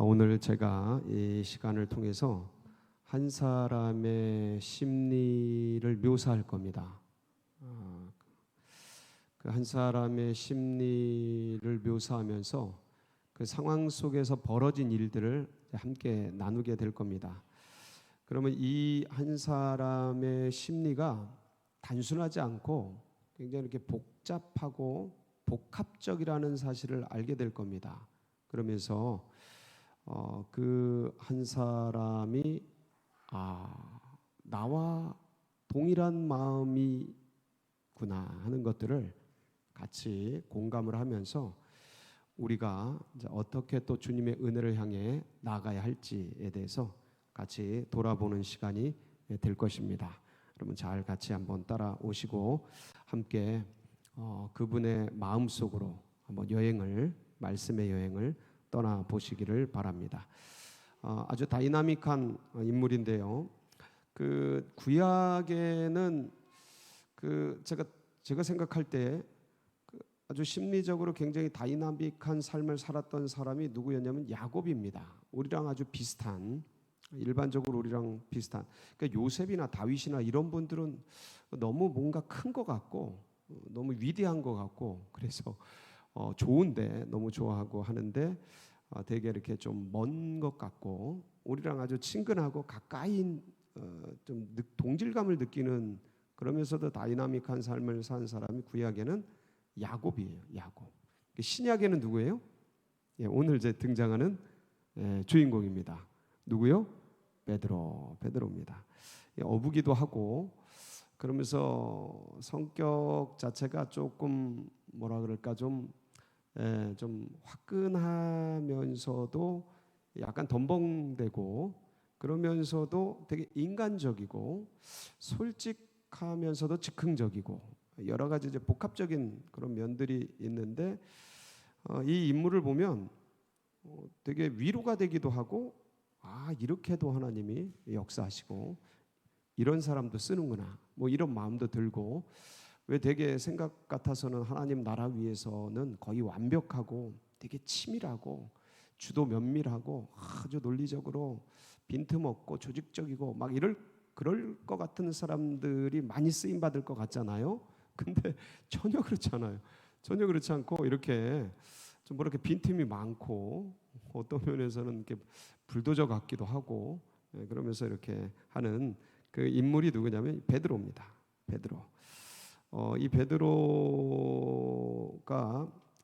오늘 제가 이 시간을 통해서 한 사람의 심리를 묘사할 겁니다. 그 한 사람의 심리를 묘사하면서 그 상황 속에서 벌어진 일들을 함께 나누게 될 겁니다. 그러면 이 한 사람의 심리가 단순하지 않고 굉장히 이렇게 복잡하고 복합적이라는 사실을 알게 될 겁니다. 그러면서 그 한 사람이 나와 동일한 마음이구나 하는 것들을 같이 공감을 하면서 우리가 이제 어떻게 또 주님의 은혜를 향해 나아가야 할지에 대해서 같이 돌아보는 시간이 될 것입니다. 여러분 잘 같이 한번 따라오시고 함께 그분의 마음 속으로 한번 말씀의 여행을 떠나 보시기를 바랍니다. 아주 다이나믹한 인물인데요. 그 구약에는 제가 생각할 때 아주 심리적으로 굉장히 다이나믹한 삶을 살았던 사람이 누구였냐면 야곱입니다. 우리랑 아주 비슷한, 일반적으로 우리랑 비슷한. 그러니까 요셉이나 다윗이나 이런 분들은 너무 뭔가 큰 것 같고 너무 위대한 것 같고 그래서 좋은데 너무 좋아하고 하는데 되게 이렇게 좀 먼 것 같고 우리랑 아주 친근하고 가까이 좀 동질감을 느끼는, 그러면서도 다이나믹한 삶을 산 사람이 구약에는 야곱이에요. 야곱. 신약에는 누구예요? 오늘 이제 등장하는 주인공입니다. 누구요? 베드로입니다. 어부기도 하고 그러면서 성격 자체가 조금 뭐라 그럴까 좀 화끈하면서도 약간 덤벙대고 그러면서도 되게 인간적이고 솔직하면서도 즉흥적이고 여러 가지 이제 복합적인 그런 면들이 있는데 이 인물을 보면 되게 위로가 되기도 하고 이렇게도 하나님이 역사하시고 이런 사람도 쓰는구나 뭐 이런 마음도 들고, 왜 되게 생각 같아서는 하나님 나라 위해서는 거의 완벽하고 되게 치밀하고 주도 면밀하고 아주 논리적으로 빈틈없고 조직적이고 막 그럴 것 같은 사람들이 많이 쓰임 받을 것 같잖아요. 근데 전혀 그렇지 않아요. 전혀 그렇지 않고 이렇게 좀 이렇게 빈틈이 많고 어떤 면에서는 이렇게 불도저 같기도 하고 그러면서 이렇게 하는 그 인물이 누구냐면 베드로입니다. 베드로. 이 베드로가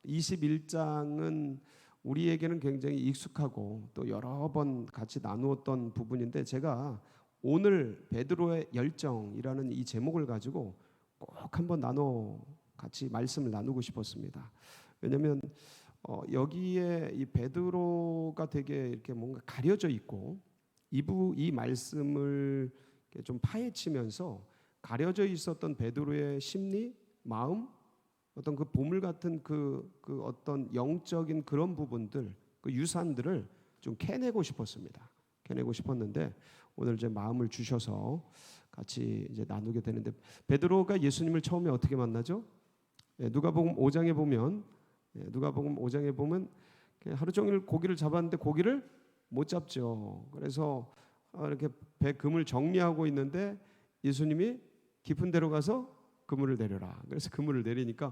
21장은 우리에게는 굉장히 익숙하고 또 여러 번 같이 나누었던 부분인데 제가 오늘 베드로의 열정이라는 이 제목을 가지고 꼭 한번 같이 말씀을 나누고 싶었습니다. 왜냐하면 여기에 이 베드로가 되게 이렇게 뭔가 가려져 있고 이 말씀을 좀 파헤치면서 가려져 있었던 베드로의 심리, 마음, 어떤 그 보물 같은 그 어떤 영적인 그런 부분들, 그 유산들을 좀 캐내고 싶었습니다. 캐내고 싶었는데 오늘 이제 마음을 주셔서 같이 이제 나누게 되는데, 베드로가 예수님을 처음에 어떻게 만나죠? 누가복음 5장에 보면 하루 종일 고기를 잡았는데 고기를 못 잡죠. 그래서 이렇게 배 그물 정리하고 있는데 예수님이 깊은 데로 가서 그물을 내려라. 그래서 그물을 내리니까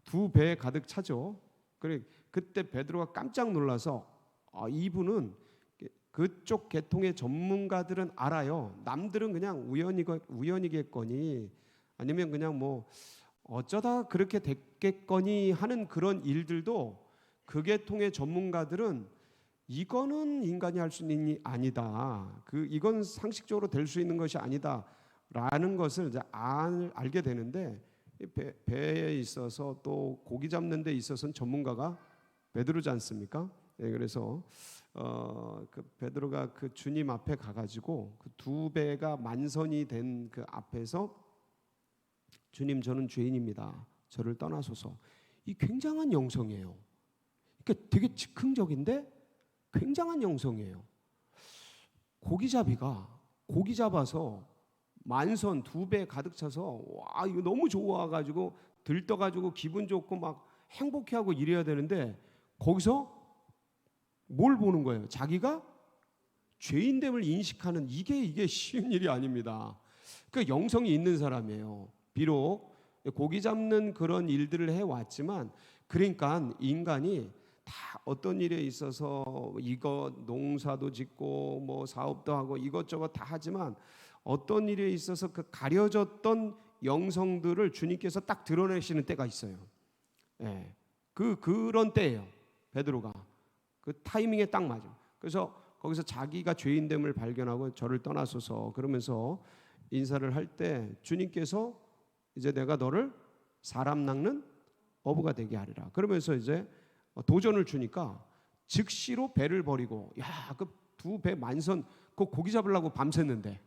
두 배 가득 차죠. 그때 베드로가 깜짝 놀라서 이분은 그쪽 계통의 전문가들은 알아요. 남들은 그냥 우연이겠거니 아니면 그냥 뭐 어쩌다 그렇게 됐겠거니 하는 그런 일들도 그 계통의 전문가들은 이거는 인간이 할 수 있는 일이 아니다. 이건 상식적으로 될 수 있는 것이 아니다라는 것을 이제 알게 되는데, 배에 있어서 또 고기 잡는 데 있어서는 전문가가 베드로지 않습니까? 그래서 그 베드로가 그 주님 앞에 가가지고 그 두 배가 만선이 된 그 앞에서 주님 저는 죄인입니다. 저를 떠나소서. 이 굉장한 영성이에요. 그러니까 되게 즉흥적인데 굉장한 영성이에요. 고기잡이가 고기 잡아서 만선 두 배 가득 차서 이거 너무 좋아가지고 들떠가지고 기분 좋고 막 행복해하고 이래야 되는데 거기서 뭘 보는 거예요? 자기가 죄인됨을 인식하는 이게 쉬운 일이 아닙니다. 그 영성이 있는 사람이에요. 비록 고기 잡는 그런 일들을 해왔지만, 그러니까 인간이 다 어떤 일에 있어서 이거 농사도 짓고 뭐 사업도 하고 이것저것 다 하지만 어떤 일에 있어서 그 가려졌던 영성들을 주님께서 딱 드러내시는 때가 있어요. 예, 그런 때예요. 베드로가 그 타이밍에 딱 맞아요. 그래서 거기서 자기가 죄인됨을 발견하고 저를 떠나소서 그러면서 인사를 할 때 주님께서 이제 내가 너를 사람 낚는 어부가 되게 하리라 그러면서 이제 도전을 주니까 즉시로 배를 버리고, 야, 그 두 배 만선 그 고기 잡으려고 밤샜는데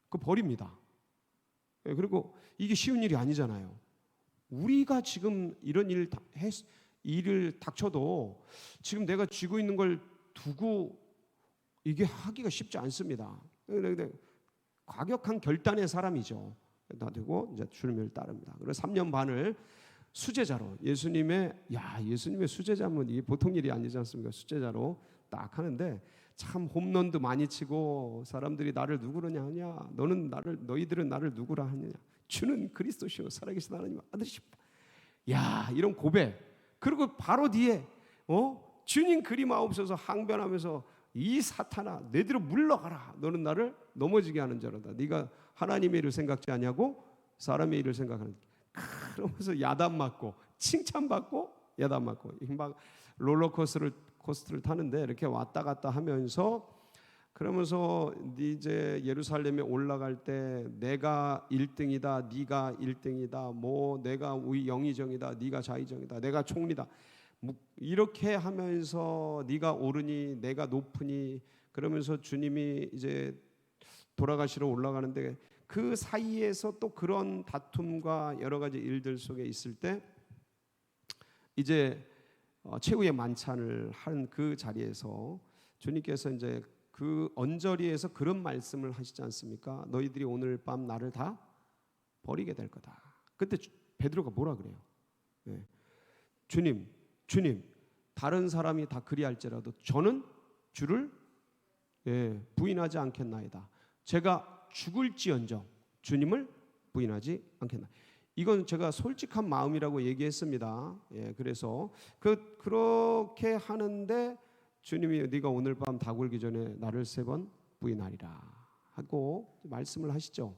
그 버립니다. 그리고 이게 쉬운 일이 아니잖아요. 우리가 지금 이런 일을 닥쳐도 지금 내가 쥐고 있는 걸 두고 이게 하기가 쉽지 않습니다. 근데 과격한 결단의 사람이죠. 놔두고 이제 주님을 따릅니다. 그래서 3년 반을 수제자로 예수님의 수제자면 이게 보통 일이 아니지 않습니까? 수제자로 딱 하는데 참 홈런도 많이 치고 사람들이 나를 누구로냐 하냐, 너희들은 나를 누구라 하느냐, 주는 그리스도시요 살아계신 하나님 아들이시다. 야, 이런 고백. 그리고 바로 뒤에 주님 그리 마옵소서 항변하면서 이 사탄아 내대로 물러가라. 너는 나를 넘어지게 하는 자로다. 네가 하나님의 일을 생각지 않냐고 사람의 일을 생각하는. 그러면서 야단 맞고 칭찬받고 야단 맞고 막 롤러코스터를 타는데 이렇게 왔다 갔다 하면서 그러면서 이제 예루살렘에 올라갈 때 내가 1등이다, 네가 1등이다, 뭐 내가 영의정이다, 네가 좌의정이다, 내가 총리다. 이렇게 하면서 네가 오르니 내가 높으니 그러면서 주님이 이제 돌아가시러 올라가는데 그 사이에서 또 그런 다툼과 여러 가지 일들 속에 있을 때 이제 최후의 만찬을 한 그 자리에서 주님께서 이제 그 언저리에서 그런 말씀을 하시지 않습니까? 너희들이 오늘 밤 나를 다 버리게 될 거다. 그때 베드로가 뭐라 그래요? 네. 주님 다른 사람이 다 그리할지라도 저는 주를 부인하지 않겠나이다. 제가 죽을지언정 주님을 부인하지 않겠나. 이건 제가 솔직한 마음이라고 얘기했습니다. 그래서 그렇게 하는데 주님이 네가 오늘 밤 다 굴기 전에 나를 3번 부인하리라 하고 말씀을 하시죠.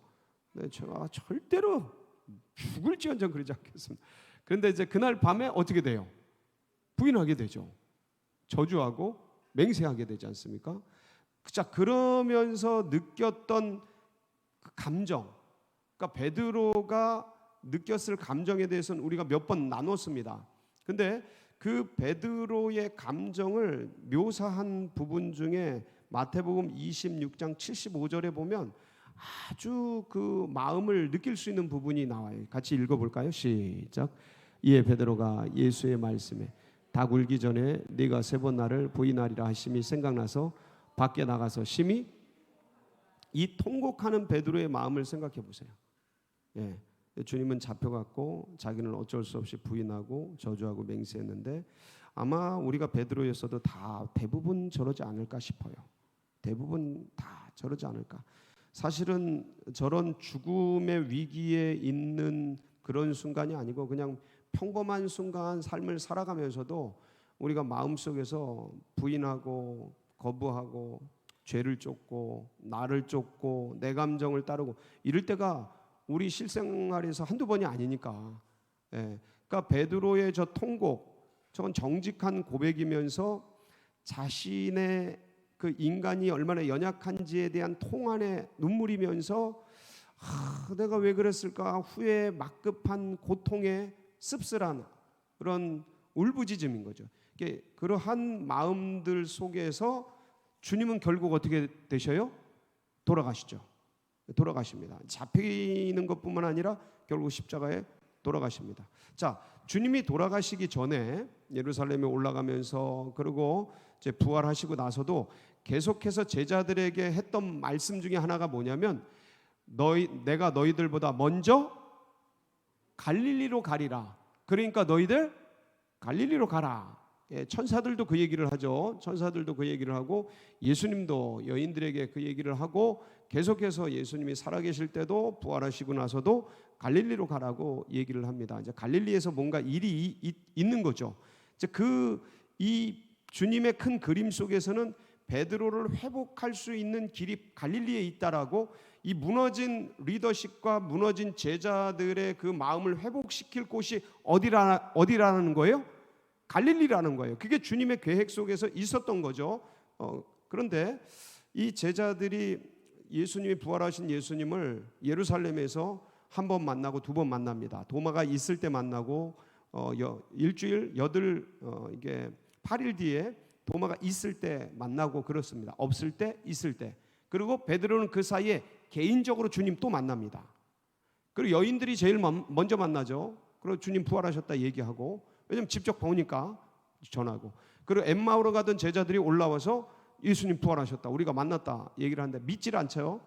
네, 제가 절대로 죽을지언정 그러지 않겠습니다. 그런데 이제 그날 밤에 어떻게 돼요? 부인하게 되죠. 저주하고 맹세하게 되지 않습니까? 자, 그러면서 느꼈던 그 감정, 그러니까 베드로가 느꼈을 감정에 대해서는 우리가 몇 번 나눴습니다. 근데 그 베드로의 감정을 묘사한 부분 중에 마태복음 26장 75절에 보면 아주 그 마음을 느낄 수 있는 부분이 나와요. 같이 읽어볼까요? 시작. 이에 베드로가 예수의 말씀에 다 굴기 전에 네가 3번 나를 부인하리라 하심이 생각나서 밖에 나가서 심히 이 통곡하는 베드로의 마음을 생각해 보세요. 주님은 잡혀갔고 자기는 어쩔 수 없이 부인하고 저주하고 맹세했는데 아마 우리가 베드로였어도 다 대부분 저러지 않을까 싶어요. 대부분 다 저러지 않을까. 사실은 저런 죽음의 위기에 있는 그런 순간이 아니고 그냥 평범한 순간 삶을 살아가면서도 우리가 마음속에서 부인하고 거부하고 죄를 쫓고 나를 쫓고 내 감정을 따르고 이럴 때가 우리 실생활에서 한두 번이 아니니까. 그러니까 베드로의 저 통곡, 저건 정직한 고백이면서 자신의 그 인간이 얼마나 연약한지에 대한 통안의 눈물이면서 내가 왜 그랬을까 후에 막급한 고통에 씁쓸한 그런 울부짖음인 거죠. 그러한 마음들 속에서 주님은 결국 어떻게 되셔요? 돌아가십니다. 잡히는 것뿐만 아니라 결국 십자가에 돌아가십니다. 자, 주님이 돌아가시기 전에 예루살렘에 올라가면서 그리고 이제 부활하시고 나서도 계속해서 제자들에게 했던 말씀 중에 하나가 뭐냐면 내가 너희들보다 먼저 갈릴리로 가리라. 그러니까 너희들 갈릴리로 가라. 천사들도 그 얘기를 하죠. 천사들도 그 얘기를 하고 예수님도 여인들에게 그 얘기를 하고 계속해서 예수님이 살아계실 때도 부활하시고 나서도 갈릴리로 가라고 얘기를 합니다. 이제 갈릴리에서 뭔가 일이 있는 거죠. 이제 이 주님의 큰 그림 속에서는 베드로를 회복할 수 있는 길이 갈릴리에 있다라고, 이 무너진 리더십과 무너진 제자들의 그 마음을 회복시킬 곳이 어디라는 거예요? 갈릴리라는 거예요. 그게 주님의 계획 속에서 있었던 거죠. 그런데 이 제자들이 예수님이 부활하신 예수님을 예루살렘에서 한 번 만나고 두 번 만납니다. 도마가 있을 때 만나고 일주일 이게 8일 뒤에 도마가 있을 때 만나고 그렇습니다. 없을 때, 있을 때. 그리고 베드로는 그 사이에 개인적으로 주님 또 만납니다. 그리고 여인들이 제일 먼저 만나죠. 그리고 주님 부활하셨다 얘기하고, 왜냐면 직접 보니까 전하고. 그리고 엠마오로 가던 제자들이 올라와서 예수님 부활하셨다, 우리가 만났다 얘기를 하는데 믿질 않죠.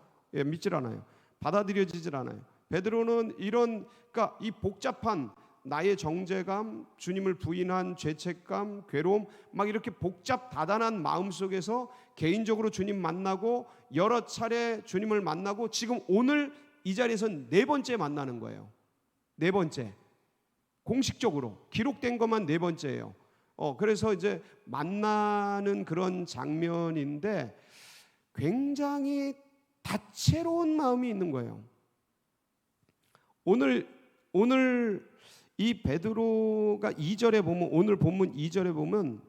믿질 않아요. 받아들여지질 않아요. 베드로는 그러니까 이 복잡한 나의 정죄감, 주님을 부인한 죄책감, 괴로움, 막 이렇게 복잡다단한 마음 속에서 개인적으로 주님 만나고 여러 차례 주님을 만나고 지금 오늘 이 자리에서 네 번째 만나는 거예요. 네 번째. 공식적으로 기록된 것만 네 번째예요. 그래서 이제 만나는 그런 장면인데 굉장히 다채로운 마음이 있는 거예요. 오늘 이 베드로가 2절에 보면, 오늘 본문 2절에 보면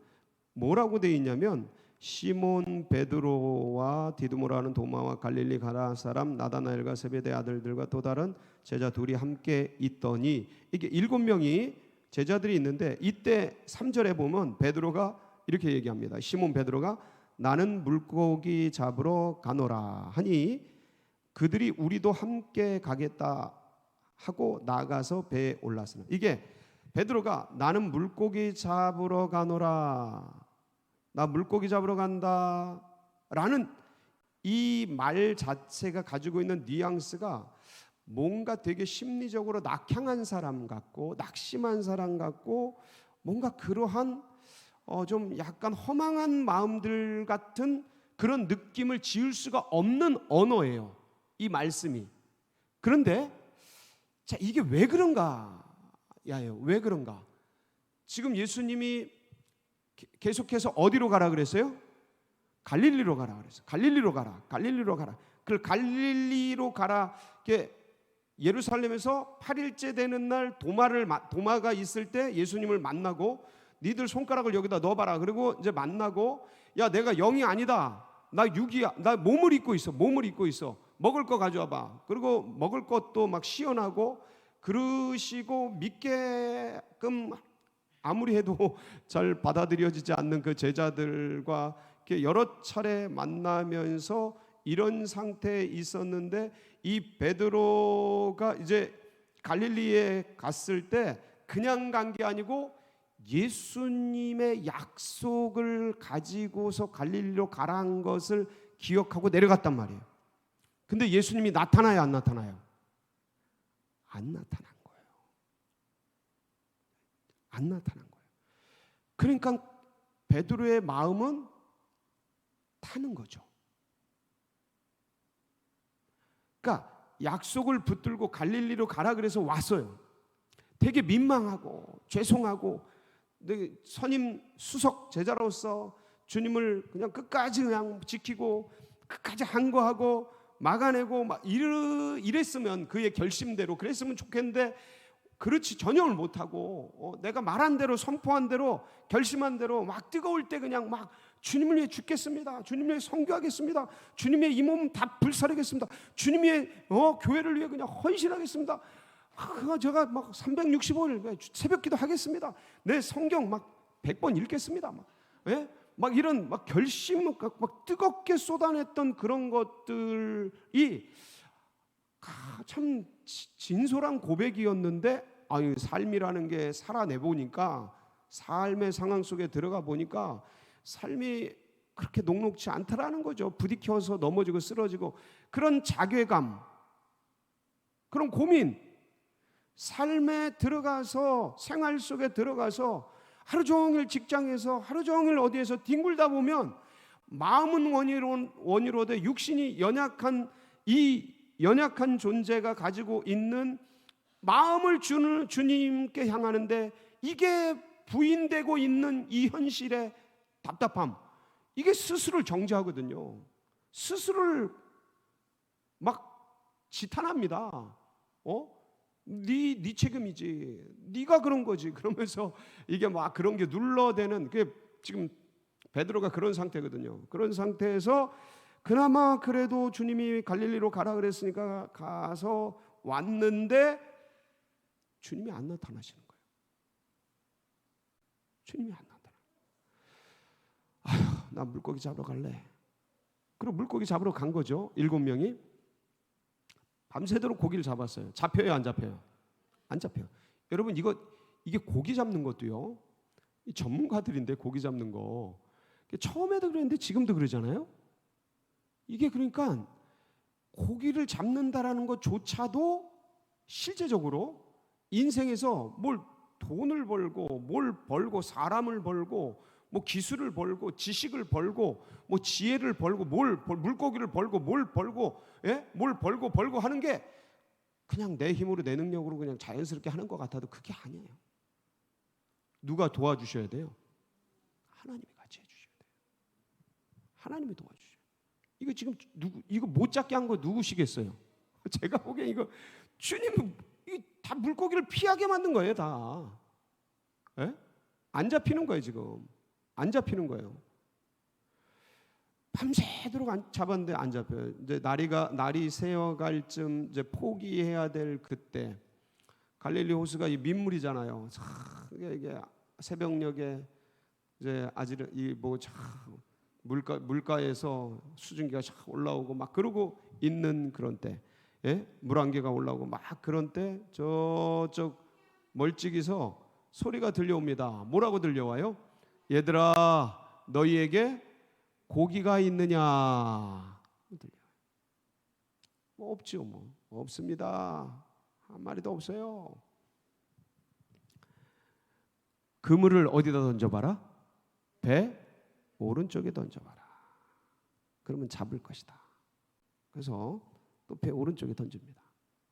뭐라고 되어 있냐면, 시몬 베드로와 디두모라는 도마와 갈릴리 가나 사람 나다나엘과 세베대 아들들과 또 다른 제자 둘이 함께 있더니, 이게 7명이 제자들이 있는데, 이때 3절에 보면 베드로가 이렇게 얘기합니다. 시몬 베드로가 나는 물고기 잡으러 가노라 하니 그들이 우리도 함께 가겠다 하고 나가서 배에 올랐으나, 이게 베드로가 나는 물고기 잡으러 가노라, 나 물고기 잡으러 간다 라는 이 말 자체가 가지고 있는 뉘앙스가 뭔가 되게 심리적으로 낙향한 사람 같고 낙심한 사람 같고 뭔가 그러한 좀 약간 허망한 마음들 같은 그런 느낌을 지울 수가 없는 언어예요, 이 말씀이. 그런데 자, 이게 왜 그런가? 왜 그런가? 지금 예수님이 계속해서 어디로 가라 그랬어요? 갈릴리로 가라 그랬어요. 갈릴리로 가라. 그 갈릴리로 가라. 예루살렘에서 8일째 되는 날 도마가 있을 때 예수님을 만나고, 니들 손가락을 여기다 넣어봐라. 그리고 이제 만나고, 야, 내가 영이 아니다, 나 육이야, 나 몸을 입고 있어. 먹을 거 가져와봐. 그리고 먹을 것도 막 시연하고 그러시고, 믿게끔 아무리 해도 잘 받아들여지지 않는 그 제자들과 이렇게 여러 차례 만나면서 이런 상태에 있었는데, 이 베드로가 이제 갈릴리에 갔을 때 그냥 간 게 아니고 예수님의 약속을 가지고서 갈릴리로 가라는 것을 기억하고 내려갔단 말이에요. 근데 예수님이 나타나요, 안 나타나요? 안 나타난 거예요. 안 나타난 거예요. 그러니까 베드로의 마음은 타는 거죠. 그러니까 약속을 붙들고 갈릴리로 가라 그래서 왔어요. 되게 민망하고 죄송하고, 선임 수석 제자로서 주님을 그냥 끝까지 그냥 지키고 끝까지 항거하고 막아내고 막 이랬으면, 그의 결심대로 그랬으면 좋겠는데, 그렇지 전형을 못하고 내가 말한 대로, 선포한 대로, 결심한 대로 막 뜨거울 때 그냥 막 주님을 위해 죽겠습니다, 주님을 위해 선교하겠습니다, 주님의 이 몸 다 불사르겠습니다, 주님의 교회를 위해 그냥 헌신하겠습니다, 제가 막 365일 새벽기도 하겠습니다, 내 성경 막 100번 읽겠습니다, 막 이런 막 결심, 막 뜨겁게 쏟아냈던 그런 것들이 참 진솔한 고백이었는데, 삶이라는 게 살아내보니까, 삶의 상황 속에 들어가 보니까 삶이 그렇게 녹록지 않다라는 거죠. 부딪혀서 넘어지고 쓰러지고, 그런 자괴감, 그런 고민, 삶에 들어가서, 생활 속에 들어가서 하루 종일 직장에서 하루 종일 어디에서 뒹굴다 보면 마음은 원이로되 육신이 연약한 이 연약한 존재가 가지고 있는 마음을 주는 주님께 향하는데 이게 부인되고 있는 이 현실의 답답함, 이게 스스로를 정죄하거든요. 스스로를 막 지탄합니다. 네 책임이지, 네가 그런 거지, 그러면서 이게 막 그런 게 눌러대는, 그게 지금 베드로가 그런 상태거든요. 그런 상태에서 그나마 그래도 주님이 갈릴리로 가라 그랬으니까 가서 왔는데 주님이 안 나타나시는 거예요. 주님이 안 나타나. 아휴, 나 물고기 잡으러 갈래. 그리고 물고기 잡으러 간 거죠. 7명이 밤새도록 고기를 잡았어요. 잡혀요, 안 잡혀요? 안 잡혀요. 여러분, 이게 고기 잡는 것도요, 이 전문가들인데, 고기 잡는 거 처음에도 그랬는데 지금도 그러잖아요. 이게 그러니까 고기를 잡는다라는 것조차도 실제적으로 인생에서 뭘 돈을 벌고 뭘 벌고 사람을 벌고 뭐 기술을 벌고 지식을 벌고 뭐 지혜를 벌고 물고기를 벌고 뭘 벌고, 뭘 벌고 하는 게 그냥 내 힘으로 내 능력으로 그냥 자연스럽게 하는 것 같아도 그게 아니에요. 누가 도와주셔야 돼요? 하나님이 같이 해주셔야 돼요. 하나님이 도와주셔요. 이거 지금 이거 못 잡게 한 거 누구시겠어요? 제가 보기엔 이거 주님은 다 물고기를 피하게 만든 거예요, 다. 안 잡히는 거예요, 지금. 안 잡히는 거예요. 밤새도록 잡았는데 안 잡혀요. 이제 날이 새어갈 쯤 이제 포기해야 될 그때, 갈릴리 호수가 이 민물이잖아요. 이게 새벽녘에 이제 물가에서 수증기가 올라오고 막 그러고 있는 그런 때, 물안개가 올라오고 막 그런 때 저쪽 멀찍이서 소리가 들려옵니다. 뭐라고 들려와요? 얘들아, 너희에게 고기가 있느냐? 뭐 없죠, 뭐 없습니다. 한 마리도 없어요. 그물을 어디다 던져봐라? 배 오른쪽에 던져봐라. 그러면 잡을 것이다. 그래서 또 배 오른쪽에 던집니다.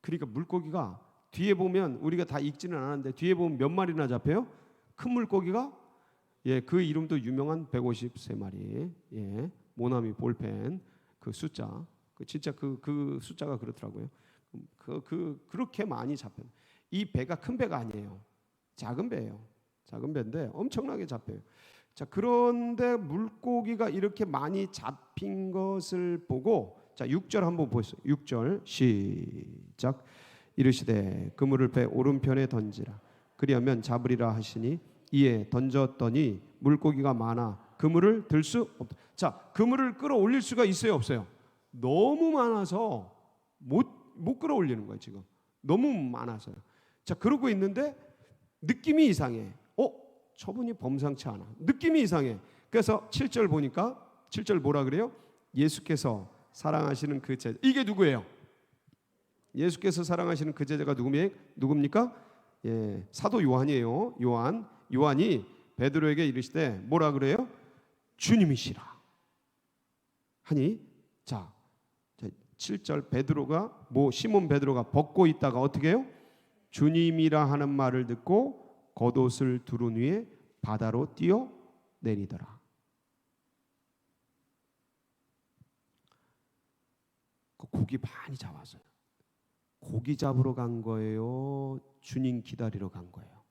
그러니까 물고기가 뒤에 보면, 우리가 다 읽지는 않았는데 뒤에 보면 몇 마리나 잡혀요? 큰 물고기가, 그 이름도 유명한 153마리. 모나미 볼펜 그 숫자, 진짜 그 숫자가 그렇더라고요. 그렇게 많이 잡혀요. 이 배가 큰 배가 아니에요. 작은 배예요. 작은 배인데 엄청나게 잡혀요. 자, 그런데 물고기가 이렇게 많이 잡힌 것을 보고, 자, 6절 한번 보세요. 6절 시작. 이르시되 그물을 배 오른편에 던지라. 그리하면 잡으리라 하시니 이에 던졌더니 물고기가 많아 그물을 들 수 없다. 자, 그물을 끌어올릴 수가 있어요, 없어요? 너무 많아서 못 끌어올리는 거예요, 지금. 너무 많아서요. 자, 그러고 있는데 느낌이 이상해. 저분이 범상치 않아. 느낌이 이상해. 그래서 7절 보니까, 7절 뭐라 그래요? 예수께서 사랑하시는 그 제자. 이게 누구예요? 예수께서 사랑하시는 그 제자가 누굽니까? 사도 요한이에요. 요한이 베드로에게 이르시되 뭐라 그래요? 주님이시라 하니, 자 7절 베드로가 시몬 베드로가 벗고 있다가 어떻게 해요? 주님이라 하는 말을 듣고 겉옷을 두른 위에 바다로 뛰어 내리더라. 고기 많이 잡았어요. 고기 잡으러 간 거예요? 주님 기다리러 간 거예요?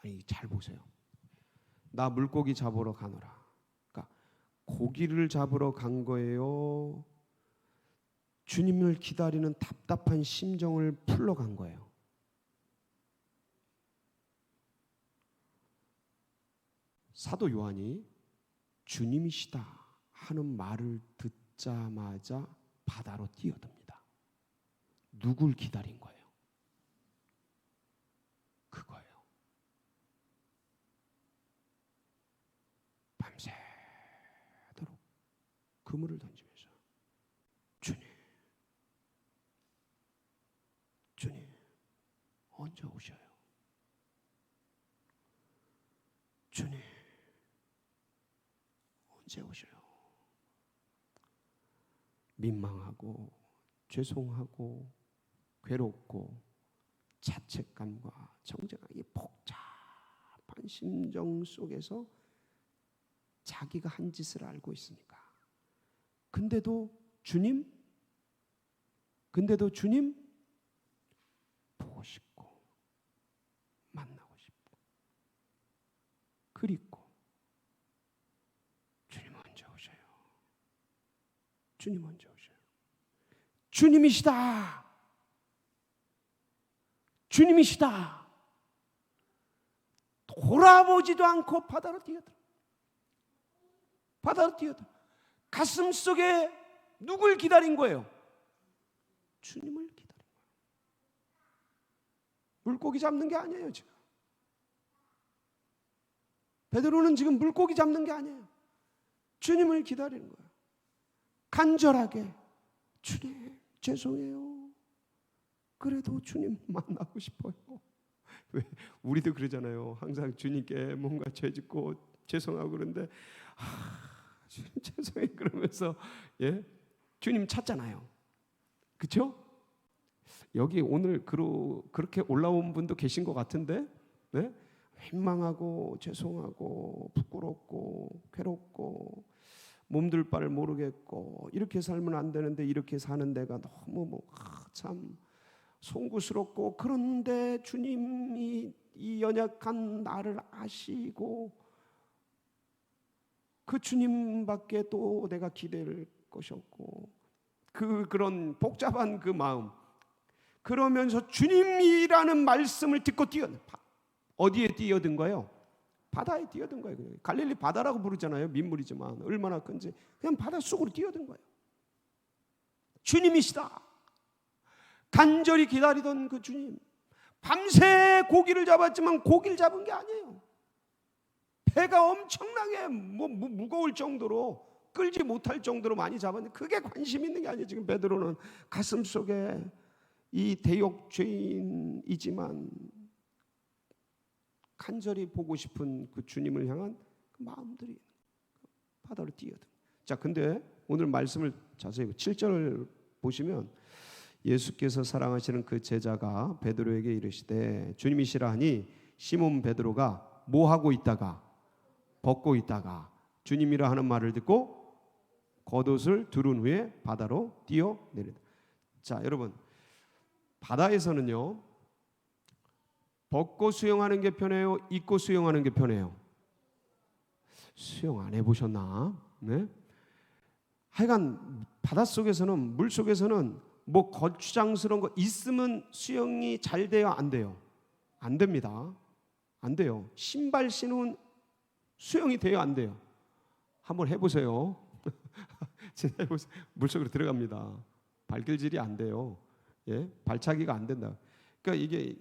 아니, 잘 보세요. 나 물고기 잡으러 가노라. 그러니까 고기를 잡으러 간 거예요? 주님을 기다리는 답답한 심정을 풀러 간 거예요? 사도 요한이 주님이시다 하는 말을 듣자마자 바다로 뛰어듭니다. 누굴 기다린 거예요? 그거예요. 밤새도록 그물을 던지면서 주님 언제 오셔요? 주님 언제 오셔요? 민망하고 죄송하고 괴롭고 자책감과 정죄감이 복잡한 심정 속에서 자기가 한 짓을 알고 있으니까. 근데도 주님 보고 싶고 만나고 싶고 그립고 주님 언제 오셔요? 주님 언제 오셔요? 주님이시다. 주님이시다. 돌아보지도 않고 바다로 뛰어들어. 바다로 뛰어들어. 가슴 속에 누굴 기다린 거예요? 주님을 기다린 거예요. 물고기 잡는 게 아니에요 지금. 베드로는 지금 물고기 잡는 게 아니에요. 주님을 기다리는 거예요. 간절하게 주님 죄송해요. 그래도 주님 만나고 싶어요. 왜 우리도 그러잖아요. 항상 주님께 뭔가 죄짓고 죄송하고 그런데 주님 죄송해 그러면서 주님 찾잖아요. 그렇죠? 여기 오늘 그렇게 올라온 분도 계신 것 같은데 민망하고 죄송하고 부끄럽고 괴롭고 몸둘 바를 모르겠고 이렇게 살면 안 되는데 이렇게 사는 데가 너무 참 송구스럽고 그런데 주님이 이 연약한 나를 아시고 그 주님밖에 또 내가 기댈 것이 없고 그런 복잡한 그 마음 그러면서 주님이라는 말씀을 듣고 어디에 뛰어든 거예요? 바다에 뛰어든 거예요. 갈릴리 바다라고 부르잖아요. 민물이지만 얼마나 큰지 그냥 바다 속으로 뛰어든 거예요. 주님이시다. 간절히 기다리던 그 주님 밤새 고기를 잡았지만 고기를 잡은 게 아니에요. 배가 엄청나게 무거울 정도로 끌지 못할 정도로 많이 잡았는데 그게 관심 있는 게 아니에요. 지금 베드로는 가슴속에 이 대역 죄인이지만 간절히 보고 싶은 그 주님을 향한 그 마음들이 바다로 뛰어든. 자, 근데 오늘 말씀을 자세히 7절을 보시면 예수께서 사랑하시는 그 제자가 베드로에게 이르시되 주님이시라 하니 시몬 베드로가 뭐 하고 있다가 벗고 있다가 주님이라 하는 말을 듣고 겉옷을 두른 후에 바다로 뛰어내리다. 자, 여러분 바다에서는요 벗고 수영하는 게 편해요? 입고 수영하는 게 편해요? 수영 안 해보셨나? 네? 하여간 바닷속에서는 물속에서는 뭐 거추장스러운 거 있으면 수영이 잘 돼요? 안 돼요? 안 됩니다. 안 돼요. 신발 신으면 수영이 돼요? 안 돼요? 한번 해보세요. 진짜 해보세요. 물속으로 들어갑니다. 발길질이 안 돼요. 발차기가 안 된다. 그러니까 이게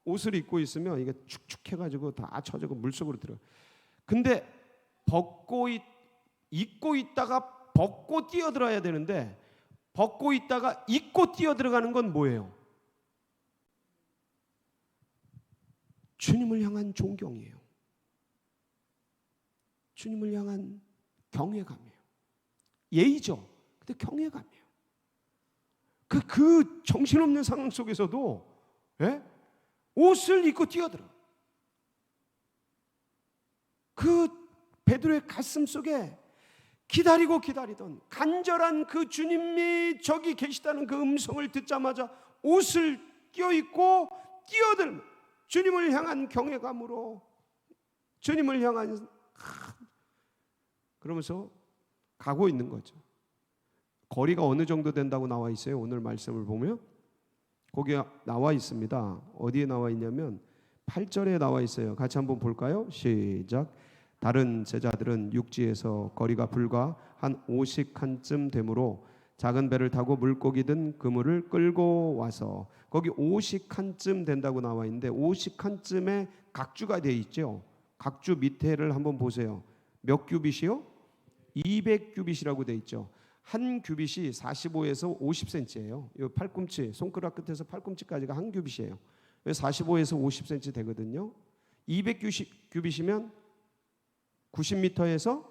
옷을 입고 있으면 이게 축축해가지고 다 쳐지고 물속으로 들어. 근데 입고 있다가 벗고 뛰어들어야 되는데 벗고 있다가 입고 뛰어들어가는 건 뭐예요? 주님을 향한 존경이에요. 주님을 향한 경외감이에요. 예의죠. 근데 경외감이에요. 그 정신없는 상황 속에서도 옷을 입고 뛰어들어. 그 베드로의 가슴 속에 기다리던 간절한 그 주님이 저기 계시다는 그 음성을 듣자마자 옷을 껴입고 뛰어들면 주님을 향한 경외감으로 주님을 향한 그러면서 가고 있는 거죠. 거리가 어느 정도 된다고 나와 있어요? 오늘 말씀을 보면 거기 나와 있습니다. 어디에 나와 있냐면 8절에 나와 있어요. 같이 한번 볼까요? 시작. 다른 제자들은 육지에서 거리가 불과 한 50칸쯤 되므로 작은 배를 타고 물고기 든 그물을 끌고 와서 거기 50칸쯤 된다고 나와 있는데 50칸쯤에 각주가 되어 있죠. 각주 밑에를 한번 보세요. 몇 규빗이요? 200규빗이라고 되어 있죠. 한 규빗이 45에서 50cm예요. 이 팔꿈치, 손가락 끝에서 팔꿈치까지가 한 규빗이에요. 45에서 50cm 되거든요. 200규빗이면 90m에서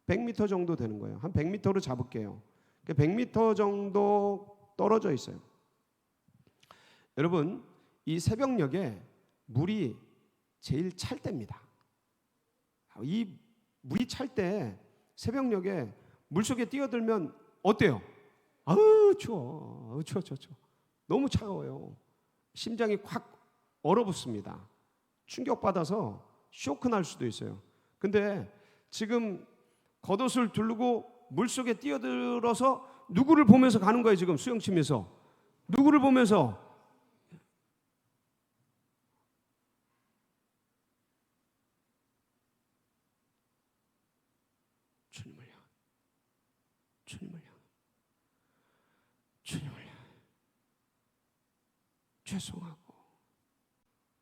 100m 정도 되는 거예요. 한 100m로 잡을게요. 100m 정도 떨어져 있어요. 여러분, 이 새벽녘에 물이 제일 찰 때입니다. 이 물이 찰 때 새벽녘에 물속에 뛰어들면 어때요? 아우 추워. 추워. 너무 차가워요. 심장이 확 얼어붙습니다. 충격받아서 쇼크 날 수도 있어요. 근데 지금 겉옷을 두르고 물속에 뛰어들어서 누구를 보면서 가는 거예요. 지금 수영 치면서 누구를 보면서? 주님을 향해, 죄송하고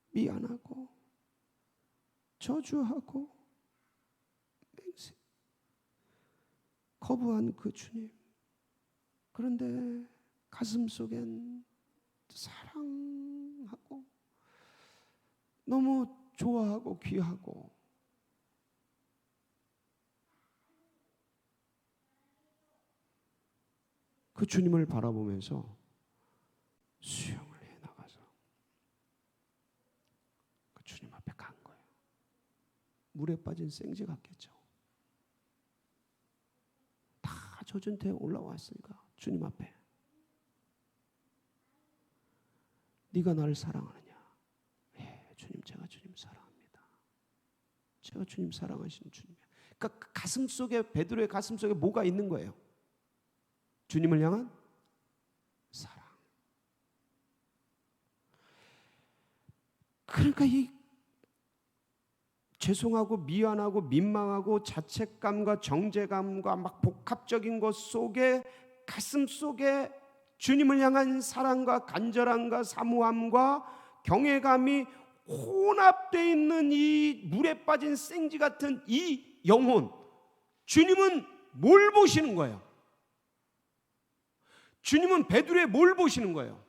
미안하고 저주하고 맹세 거부한 그 주님. 그런데 가슴 속엔 사랑하고 너무 좋아하고 귀하고 그 주님을 바라보면서 수영을 해 나가서 그 주님 앞에 간 거예요. 물에 빠진 생쥐 같겠죠. 다 젖은 채 올라왔으니까 주님 앞에 네가 나를 사랑하느냐? 예, 주님, 제가 주님 사랑합니다. 제가 주님 사랑하시는 주님이에요. 그러니까 가슴 속에, 베드로의 가슴 속에 뭐가 있는 거예요? 주님을 향한 사랑. 그러니까 이 죄송하고 미안하고 민망하고 자책감과 정죄감과 막 복합적인 것 속에 가슴 속에 주님을 향한 사랑과 간절함과 사모함과 경외감이 혼합되어 있는 이 물에 빠진 생쥐 같은 이 영혼, 주님은 뭘 보시는 거예요? 주님은 베드로에 뭘 보시는 거예요?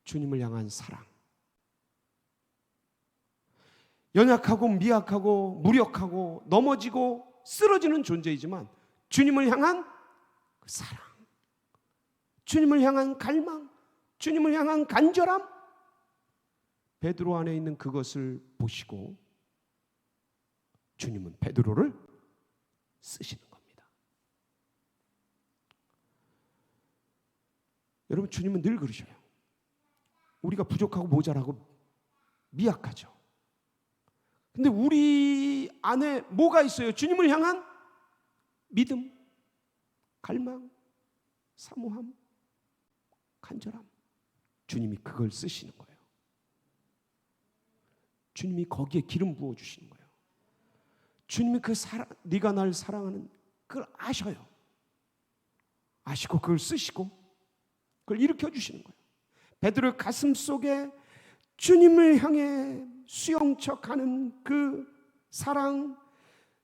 주님을 향한 사랑. 연약하고 미약하고 무력하고 넘어지고 쓰러지는 존재이지만 주님을 향한 그 사랑, 주님을 향한 갈망, 주님을 향한 간절함, 베드로 안에 있는 그것을 보시고 주님은 베드로를 쓰시는 겁니다. 여러분, 주님은 늘 그러셔요. 우리가 부족하고 모자라고 미약하죠. 근데 우리 안에 뭐가 있어요? 주님을 향한 믿음, 갈망, 사모함, 간절함. 주님이 그걸 쓰시는 거예요. 주님이 거기에 기름 부어주시는 거예요. 주님이 그 사랑, 네가 날 사랑하는 그걸 아셔요. 아시고 그걸 쓰시고 그걸 일으켜 주시는 거예요. 베드로의 가슴 속에 주님을 향해 수영쳐 가는 그 사랑,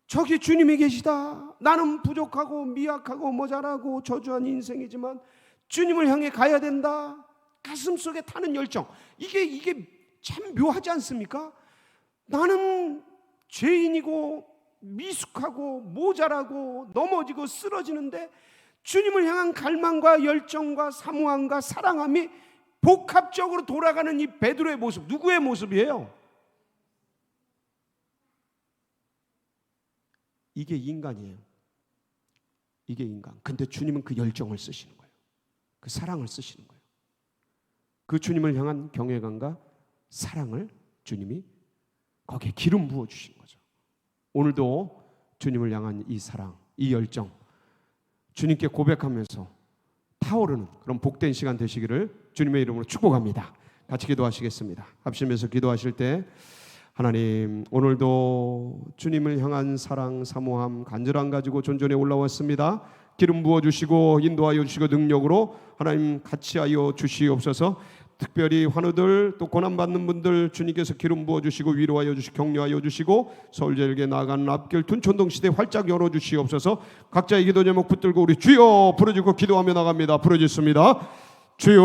저기 주님이 계시다. 나는 부족하고 미약하고 모자라고 저주한 인생이지만 주님을 향해 가야 된다. 가슴 속에 타는 열정, 이게 참 묘하지 않습니까? 나는 죄인이고 미숙하고 모자라고 넘어지고 쓰러지는데 주님을 향한 갈망과 열정과 사모함과 사랑함이 복합적으로 돌아가는 이 베드로의 모습, 누구의 모습이에요? 이게 인간이에요. 이게 인간. 근데 주님은 그 열정을 쓰시는 거예요. 그 사랑을 쓰시는 거예요. 그 주님을 향한 경외감과 사랑을 주님이 거기에 기름 부어주신 거죠. 오늘도 주님을 향한 이 사랑, 이 열정 주님께 고백하면서 타오르는 그런 복된 시간 되시기를 주님의 이름으로 축복합니다. 같이 기도하시겠습니다. 합심해서 기도하실 때 하나님, 오늘도 주님을 향한 사랑, 사모함, 간절함 가지고 존전에 올라왔습니다. 기름 부어주시고 인도하여 주시고 능력으로 하나님 같이 하여 주시옵소서. 특별히 환우들 또 고난받는 분들 주님께서 기름 부어주시고 위로하여 주시고 격려하여 주시고 서울제일교회 나아가는 앞길 둔촌동시대 활짝 열어주시옵소서. 각자의 기도 제목 붙들고 우리 주여 부르짖고 기도하며 나갑니다. 부르짖습니다. 주여.